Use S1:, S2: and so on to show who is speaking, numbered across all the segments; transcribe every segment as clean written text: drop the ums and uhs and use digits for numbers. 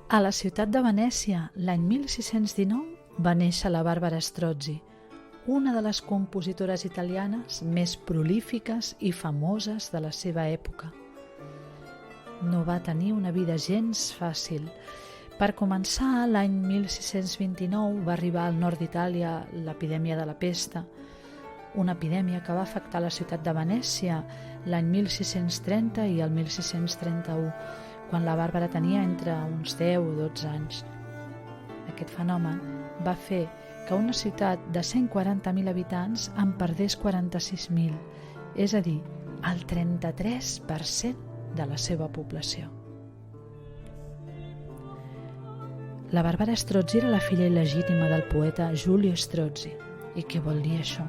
S1: A la ciutat de Venècia, l'any 1619, va néixer la Barbara Strozzi, una de les compositores italianes més prolífiques i famoses de la seva època. No va tenir una vida gens fàcil. Per començar, l'any 1629 va arribar al nord d'Itàlia l'epidèmia de la pesta, una epidèmia que va afectar la ciutat de Venècia l'any 1630 i el 1631, quan la Bàrbara tenia entre uns 10 o 12 anys. Aquest fenomen va fer que una ciutat de 140.000 habitants en perdés 46.000, és a dir, el 33% de la seva població. La Barbara Strozzi era la filla il·legítima del poeta Giulio Strozzi. I què vol dir això?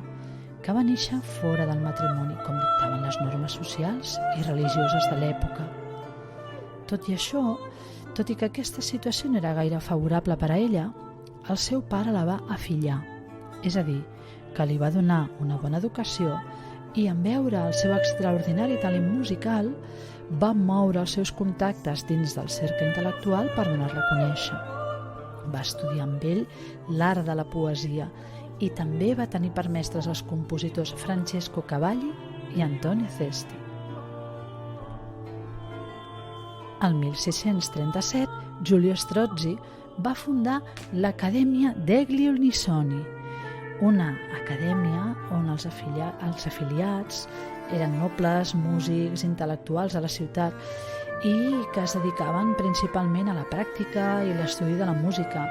S1: Que va néixer fora del matrimoni, com dictaven les normes socials i religioses de l'època. Tot i això, tot i que aquesta situació no era gaire favorable per a ella, el seu pare la va afillar, és a dir, que li va donar una bona educació i en veure el seu extraordinari talent musical va moure els seus contactes dins del cercle intel·lectual per donar-la a conèixer. Va estudiar amb ell l'art de la poesia i també va tenir per mestres els compositors Francesco Cavalli i Antonio Cesti. El 1637, Giulio Strozzi va fundar l'Accademia degli Unisoni, una acadèmia on els afiliats eren nobles, músics, intel·lectuals a la ciutat i que es dedicaven principalment a la pràctica i l'estudi de la música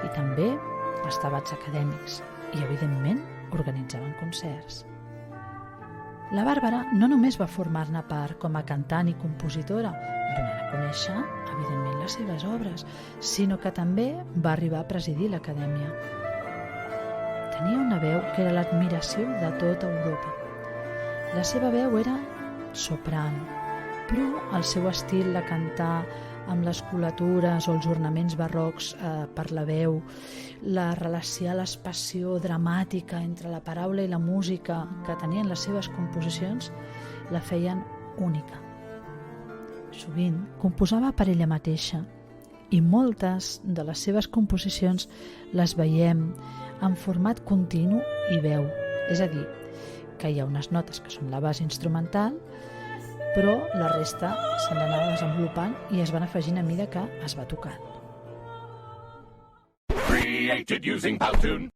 S1: i també als debats acadèmics i, evidentment, organitzaven concerts. La Bàrbara no només va formar-ne part com a cantant i compositora, donant a conèixer, evidentment, les seves obres, sinó que també va arribar a presidir l'acadèmia. Tenia una veu que era l'admiració de tota Europa. La seva veu era soprano, però el seu estil de cantar amb les colatures o els ornaments barrocs per la veu, la relació, l'expressió dramàtica entre la paraula i la música que tenien les seves composicions la feien única. Sovint composava per ella mateixa i moltes de les seves composicions les veiem en format continu i veu, és a dir, que hi ha unes notes que són la base instrumental, però la resta se n'anava desenvolupant i es van afegint a mesura que es va tocant.
S2: Created using Powtoon.